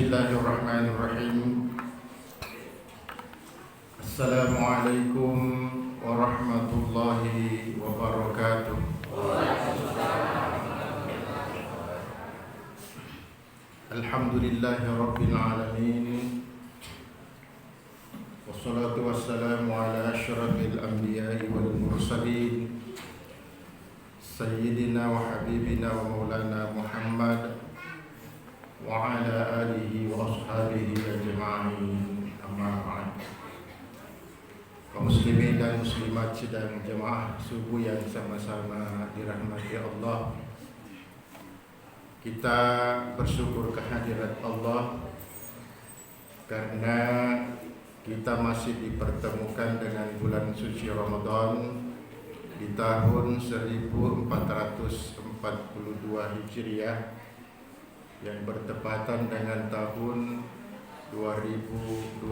Bismillahirrahmanirrahim. Assalamualaikum warahmatullahi wabarakatuh. Alhamdulillahi rabbil alamin. Wassalatu wassalamu ala asyrafil anbiya'i wal mursalin, sayyidina wa habibina wa maulana Muhammad wa ala alihi wa ashabihi ajma'in, amma ba'd. Kaum muslimin dan muslimat sidang jemaah subuh yang sama-sama dirahmati Allah, kita bersyukur kehadirat Allah karena kita masih dipertemukan dengan bulan suci Ramadan di tahun 1442 Hijriah yang bertepatan dengan tahun 2021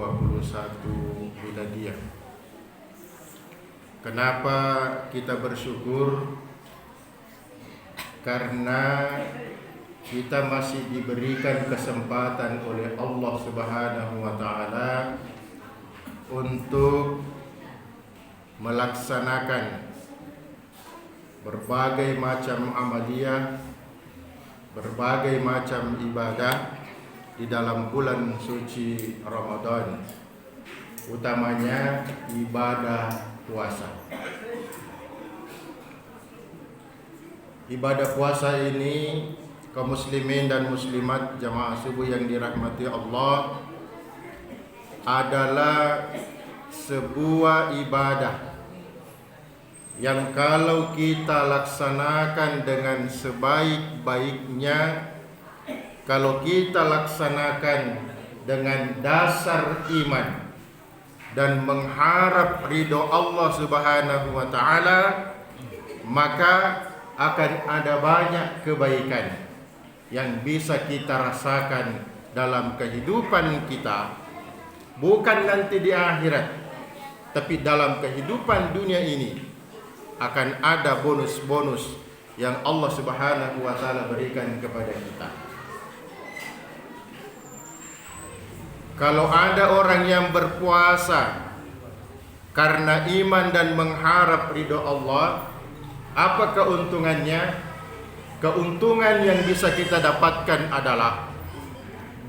Miladiyah. Kenapa kita bersyukur? Karena kita masih diberikan kesempatan oleh Allah Subhanahu wa taala untuk melaksanakan berbagai macam amaliyah, berbagai macam ibadah di dalam bulan suci Ramadan, utamanya ibadah puasa. Ibadah puasa ini, kaum muslimin dan muslimat jamaah subuh yang dirahmati Allah, adalah sebuah ibadah yang kalau kita laksanakan dengan sebaik-baiknya, kalau kita laksanakan dengan dasar iman dan mengharap ridho Allah Subhanahu wa taala, maka akan ada banyak kebaikan yang bisa kita rasakan dalam kehidupan kita, bukan nanti di akhirat, tapi dalam kehidupan dunia ini akan ada bonus-bonus yang Allah Subhanahu wa taala berikan kepada kita. Kalau ada orang yang berpuasa karena iman dan mengharap ridho Allah, apa keuntungannya? Keuntungan yang bisa kita dapatkan adalah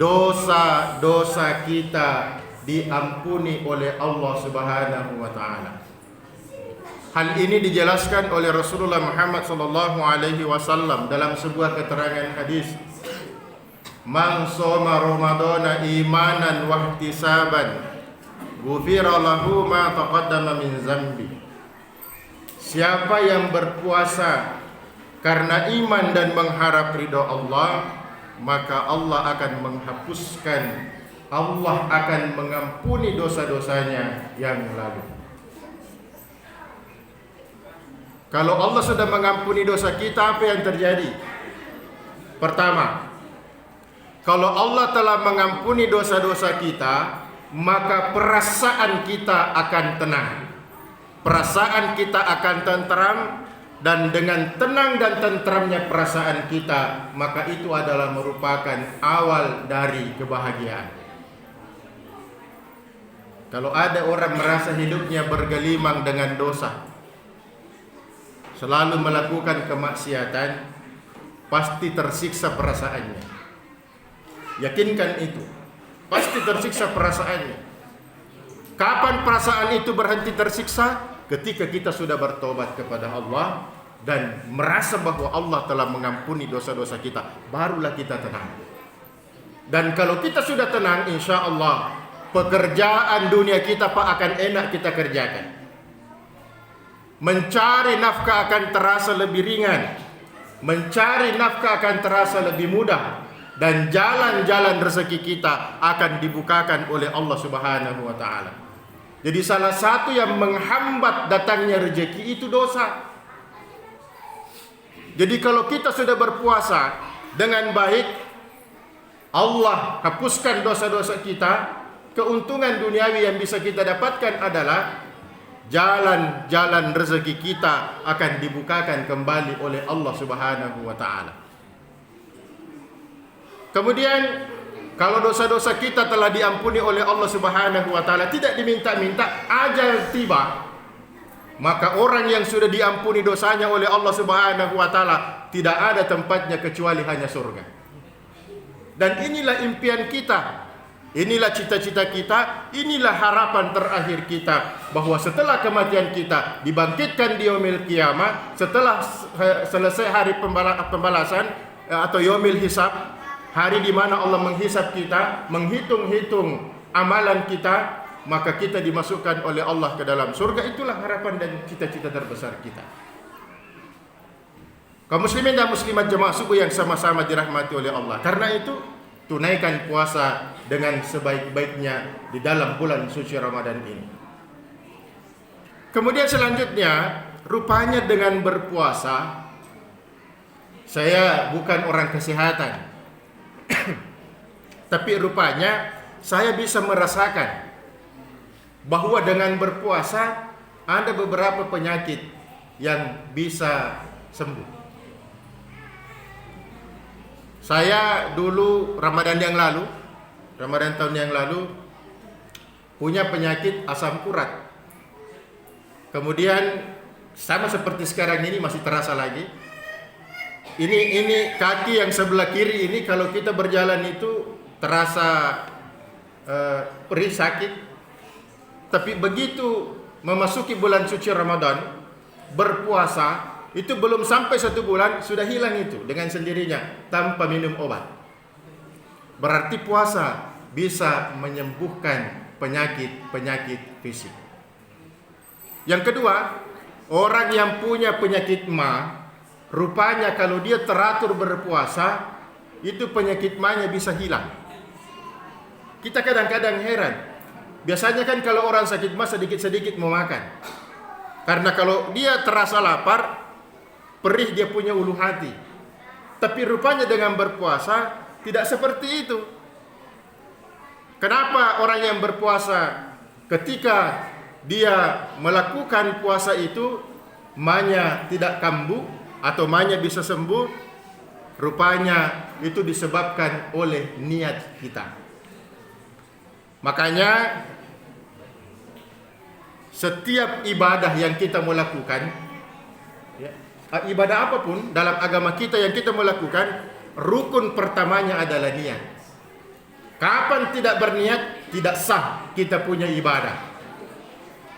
dosa-dosa kita diampuni oleh Allah Subhanahu wa taala. Hal ini dijelaskan oleh Rasulullah Muhammad sallallahu alaihi wasallam dalam sebuah keterangan hadis. Man shoma ramadhana imanan wa ihtisaban, ghufira lahu ma taqaddama min zambi. Siapa yang berpuasa karena iman dan mengharap ridha Allah, maka Allah akan menghapuskan, Allah akan mengampuni dosa-dosanya yang lalu. Kalau Allah sudah mengampuni dosa kita, apa yang terjadi? Pertama, kalau Allah telah mengampuni dosa-dosa kita, maka perasaan kita akan tenang, perasaan kita akan tentram, dan dengan tenang dan tentramnya perasaan kita, maka itu adalah merupakan awal dari kebahagiaan. Kalau ada orang merasa hidupnya bergelimang dengan dosa, selalu melakukan kemaksiatan, pasti tersiksa perasaannya. Yakinkan itu, pasti tersiksa perasaannya. Kapan perasaan itu berhenti tersiksa? Ketika kita sudah bertobat kepada Allah dan merasa bahwa Allah telah mengampuni dosa-dosa kita, barulah kita tenang. Dan kalau kita sudah tenang, insya Allah pekerjaan dunia kita akan enak kita kerjakan. Mencari nafkah akan terasa lebih ringan, mencari nafkah akan terasa lebih mudah, dan jalan-jalan rezeki kita akan dibukakan oleh Allah Subhanahu wa taala. Jadi salah satu yang menghambat datangnya rezeki itu dosa. Jadi kalau kita sudah berpuasa dengan baik, Allah hapuskan dosa-dosa kita. Keuntungan duniawi yang bisa kita dapatkan adalah jalan-jalan rezeki kita akan dibukakan kembali oleh Allah Subhanahu wa taala. Kemudian Kalau dosa-dosa kita telah diampuni oleh Allah Subhanahu wa taala, tidak diminta-minta, ajal tiba, maka orang yang sudah diampuni dosanya oleh Allah Subhanahu wa taala tidak ada tempatnya kecuali hanya surga. Dan inilah impian kita, inilah cita-cita kita, inilah harapan terakhir kita, bahwa setelah kematian kita dibangkitkan di yaumil qiyamah, setelah selesai hari pembalasan atau yaumil hisab, hari di mana Allah menghisab kita, menghitung-hitung amalan kita, maka kita dimasukkan oleh Allah ke dalam surga. Itulah harapan dan cita-cita terbesar kita. Kaum muslimin dan muslimat jemaah subuh yang sama-sama dirahmati oleh Allah. Karena itu, tunaikan puasa dengan sebaik-baiknya di dalam bulan suci Ramadan ini. Kemudian selanjutnya, rupanya dengan berpuasa, saya bukan orang kesehatan, tapi rupanya saya bisa merasakan bahwa dengan berpuasa ada beberapa penyakit yang bisa sembuh. Saya dulu Ramadan tahun yang lalu punya penyakit asam urat. Kemudian sama seperti sekarang ini masih terasa lagi. Ini kaki yang sebelah kiri ini kalau kita berjalan itu terasa perih, sakit. Tapi begitu memasuki bulan suci Ramadan, berpuasa, itu belum sampai 1 bulan sudah hilang itu dengan sendirinya tanpa minum obat. Berarti puasa bisa menyembuhkan penyakit-penyakit fisik. Yang kedua, orang yang punya penyakit ma, rupanya kalau dia teratur berpuasa, itu penyakit ma-nya bisa hilang. Kita kadang-kadang heran. Biasanya kan kalau orang sakit ma sedikit-sedikit mau makan. Karena kalau dia terasa lapar, perih dia punya ulu hati. Tapi rupanya dengan berpuasa tidak seperti itu. Kenapa orang yang berpuasa ketika dia melakukan puasa itu ma-nya tidak kambuh atau ma-nya bisa sembuh? Rupanya itu disebabkan oleh niat kita. Makanya setiap ibadah yang kita melakukan, ibadah apapun dalam agama kita yang kita melakukan, rukun pertamanya adalah niat. Kapan tidak berniat, tidak sah kita punya ibadah.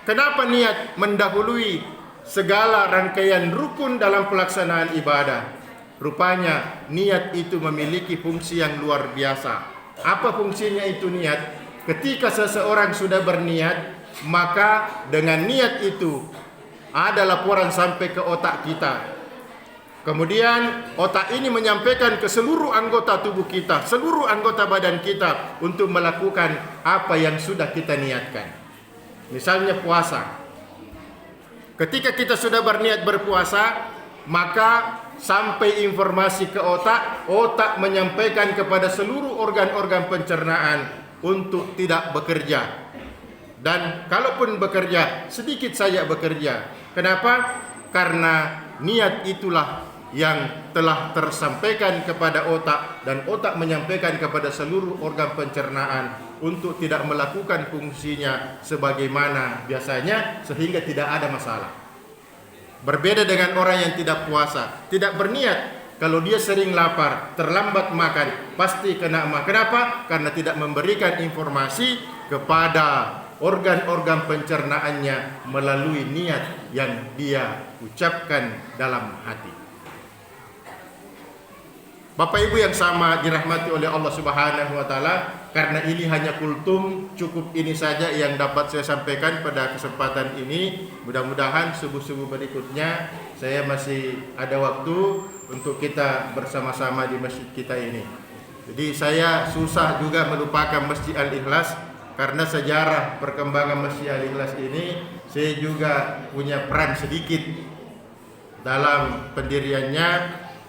Kenapa niat mendahului segala rangkaian rukun dalam pelaksanaan ibadah? Rupanya niat itu memiliki fungsi yang luar biasa. Apa fungsinya itu niat? Ketika seseorang sudah berniat, maka dengan niat itu ada laporan sampai ke otak kita. Kemudian otak ini menyampaikan ke seluruh anggota tubuh kita, seluruh anggota badan kita untuk melakukan apa yang sudah kita niatkan. Misalnya puasa. Ketika kita sudah berniat berpuasa, maka sampai informasi ke otak, otak menyampaikan kepada seluruh organ-organ pencernaan untuk tidak bekerja. Dan kalaupun bekerja, sedikit saja bekerja. Kenapa? Karena niat itulah yang telah tersampaikan kepada otak, dan otak menyampaikan kepada seluruh organ pencernaan untuk tidak melakukan fungsinya sebagaimana biasanya, sehingga tidak ada masalah. Berbeda dengan orang yang tidak puasa, tidak berniat. Kalau dia sering lapar, terlambat makan, pasti kena ma. Kenapa? Karena tidak memberikan informasi kepada organ-organ pencernaannya melalui niat yang dia ucapkan dalam hati. Bapak Ibu yang sama dirahmati oleh Allah Subhanahu wa taala, karena ini hanya kultum, cukup ini saja yang dapat saya sampaikan pada kesempatan ini. Mudah-mudahan subuh-subuh berikutnya saya masih ada waktu untuk kita bersama-sama di masjid kita ini. Jadi saya susah juga melupakan Masjid Al-Ikhlas, karena sejarah perkembangan Masjid Al-Ikhlas ini saya juga punya peran sedikit dalam pendiriannya,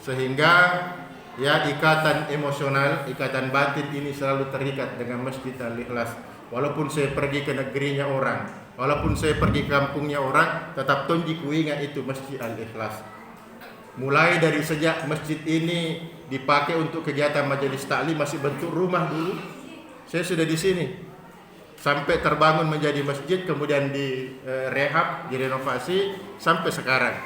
sehingga ya ikatan emosional, ikatan batin ini selalu terikat dengan Masjid Al-Ikhlas. Walaupun saya pergi ke negerinya orang, walaupun saya pergi ke kampungnya orang, tetap tonji kuingat itu Masjid Al-Ikhlas. Mulai dari sejak masjid ini dipakai untuk kegiatan majelis taklim masih bentuk rumah dulu. Saya sudah di sini. Sampai terbangun menjadi masjid, kemudian direhab, direnovasi sampai sekarang.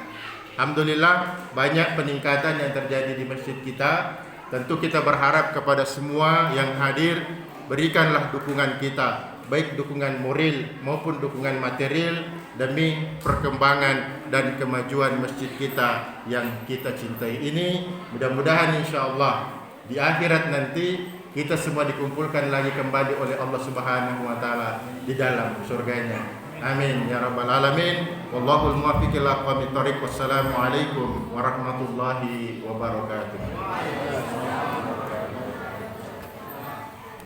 Alhamdulillah banyak peningkatan yang terjadi di masjid kita. Tentu kita berharap kepada semua yang hadir, berikanlah dukungan kita, baik dukungan moral maupun dukungan material demi perkembangan dan kemajuan masjid kita yang kita cintai ini. Mudah-mudahan insyaallah di akhirat nanti kita semua dikumpulkan lagi kembali oleh Allah Subhanahu wa taala di dalam surganya. Amin ya rabbal alamin. Wallahul muwaffiq ila aqwamit thoriq. Wassalamu alaikum warahmatullahi wabarakatuh.